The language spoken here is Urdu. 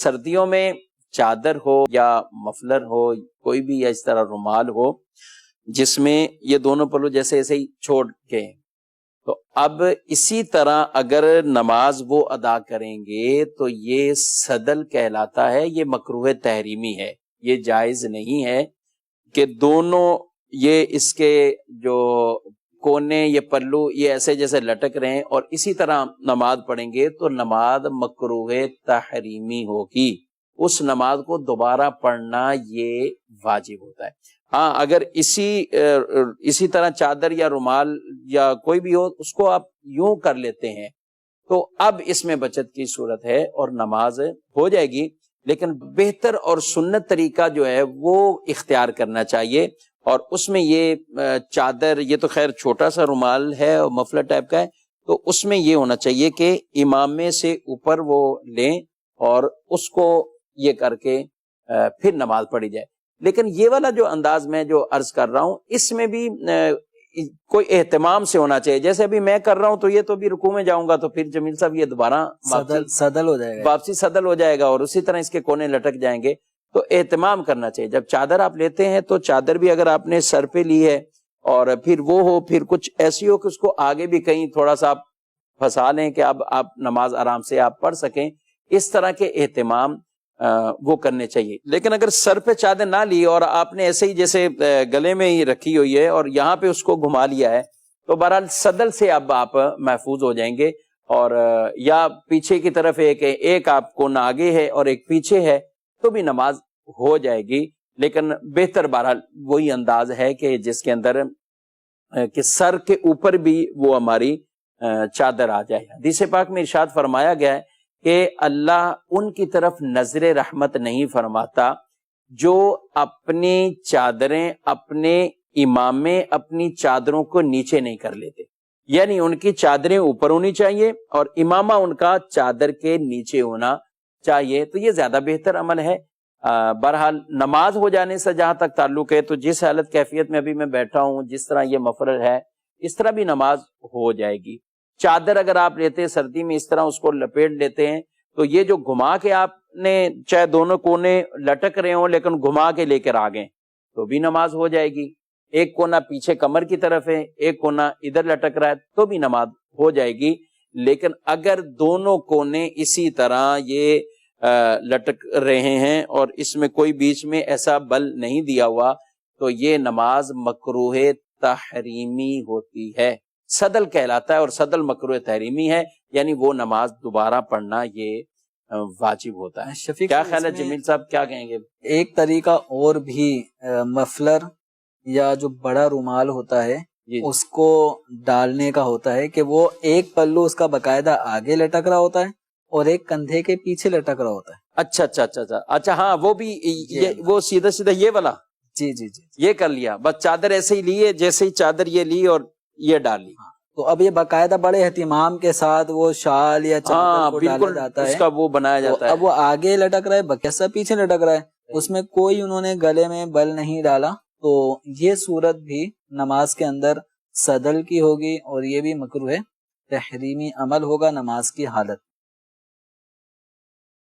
سردیوں میں چادر ہو یا مفلر ہو کوئی بھی یا اس طرح رومال ہو جس میں یہ دونوں پلو جیسے ایسے ہی چھوڑ کے، تو اب اسی طرح اگر نماز وہ ادا کریں گے تو یہ صدل کہلاتا ہے، یہ مکروہ تحریمی ہے، یہ جائز نہیں ہے کہ دونوں یہ اس کے جو کونے یہ پلو یہ ایسے جیسے لٹک رہے ہیں اور اسی طرح نماز پڑھیں گے تو نماز مکروہ تحریمی ہوگی، اس نماز کو دوبارہ پڑھنا یہ واجب ہوتا ہے۔ ہاں اگر اسی طرح چادر یا رومال یا کوئی بھی ہو اس کو آپ یوں کر لیتے ہیں تو اب اس میں بچت کی صورت ہے اور نماز ہو جائے گی، لیکن بہتر اور سنت طریقہ جو ہے وہ اختیار کرنا چاہیے، اور اس میں یہ چادر یہ تو خیر چھوٹا سا رومال ہے اور مفلر ٹائپ کا ہے، تو اس میں یہ ہونا چاہیے کہ امامے سے اوپر وہ لیں اور اس کو یہ کر کے پھر نماز پڑھی جائے۔ لیکن یہ والا جو انداز میں جو عرض کر رہا ہوں اس میں بھی کوئی اہتمام سے ہونا چاہیے، جیسے ابھی میں کر رہا ہوں تو یہ تو بھی رکوع میں جاؤں گا تو پھر جمیل صاحب یہ دوبارہ صدل ہو جائے گا، واپسی صدل ہو جائے گا اور اسی طرح اس کے کونے لٹک جائیں گے، تو اہتمام کرنا چاہیے۔ جب چادر آپ لیتے ہیں تو چادر بھی اگر آپ نے سر پہ لی ہے اور پھر وہ ہو پھر کچھ ایسی ہو کہ اس کو آگے بھی کہیں تھوڑا سا آپ پھنسا لیں کہ اب آپ نماز آرام سے آپ پڑھ سکیں، اس طرح کے اہتمام وہ کرنے چاہیے۔ لیکن اگر سر پہ چادر نہ لی اور آپ نے ایسے ہی جیسے گلے میں ہی رکھی ہوئی ہے اور یہاں پہ اس کو گھما لیا ہے تو بہرحال صدل سے اب آپ محفوظ ہو جائیں گے، اور یا پیچھے کی طرف ایک آپ کو نہ آگے ہے اور ایک پیچھے ہے تو بھی نماز ہو جائے گی، لیکن بہتر بہرحال وہی انداز ہے کہ جس کے اندر کہ سر کے اوپر بھی وہ ہماری چادر آ جائے۔ حدیث پاک میں ارشاد فرمایا گیا ہے کہ اللہ ان کی طرف نظر رحمت نہیں فرماتا جو اپنی چادریں اپنے امامے اپنی چادروں کو نیچے نہیں کر لیتے، یعنی ان کی چادریں اوپر ہونی چاہیے اور امامہ ان کا چادر کے نیچے ہونا چاہیے، تو یہ زیادہ بہتر عمل ہے۔ بہرحال نماز ہو جانے سے جہاں تک تعلق ہے تو جس حالت کیفیت میں ابھی میں بیٹھا ہوں جس طرح یہ مفرر ہے اس طرح بھی نماز ہو جائے گی۔ چادر اگر آپ لیتے ہیں سردی میں اس طرح اس کو لپیٹ لیتے ہیں تو یہ جو گھما کے آپ نے چاہے دونوں کونے لٹک رہے ہوں لیکن گھما کے لے کر آگئے تو بھی نماز ہو جائے گی، ایک کونا پیچھے کمر کی طرف ہے ایک کونا ادھر لٹک رہا ہے تو بھی نماز ہو جائے گی۔ لیکن اگر دونوں کونے اسی طرح یہ لٹک رہے ہیں اور اس میں کوئی بیچ میں ایسا بل نہیں دیا ہوا تو یہ نماز مکروہ تحریمی ہوتی ہے، صدل کہلاتا ہے، اور صدل مکروہ تحریمی ہے، یعنی وہ نماز دوبارہ پڑھنا یہ واجب ہوتا ہے۔ شفیق کیا خیال ہے جمیل صاحب، کیا کہیں گے؟ ایک طریقہ اور بھی مفلر یا جو بڑا رومال ہوتا ہے اس کو ڈالنے کا ہوتا ہے کہ وہ ایک پلو اس کا باقاعدہ آگے لٹک رہا ہوتا ہے اور ایک کندھے کے پیچھے لٹک رہا ہوتا ہے۔ اچھا اچھا اچھا اچھا اچھا، ہاں وہ بھی وہ سیدھا سیدھا یہ والا جی جی جی یہ کر لیا، بس چادر ایسے ہی لی ہے جیسے ہی چادر یہ لی اور یہ ڈال لی، تو اب یہ باقاعدہ بڑے اہتمام کے ساتھ وہ شال یا چادر کو ڈالا جاتا ہے، اس کا وہ بنایا جاتا ہے۔ اب وہ آگے لٹک رہا ہے بکیسا پیچھے لٹک رہا ہے، اس میں کوئی انہوں نے گلے میں بل نہیں ڈالا، تو یہ صورت بھی نماز کے اندر صدل کی ہوگی اور یہ بھی مکروہ تحریمی عمل ہوگا نماز کی حالت۔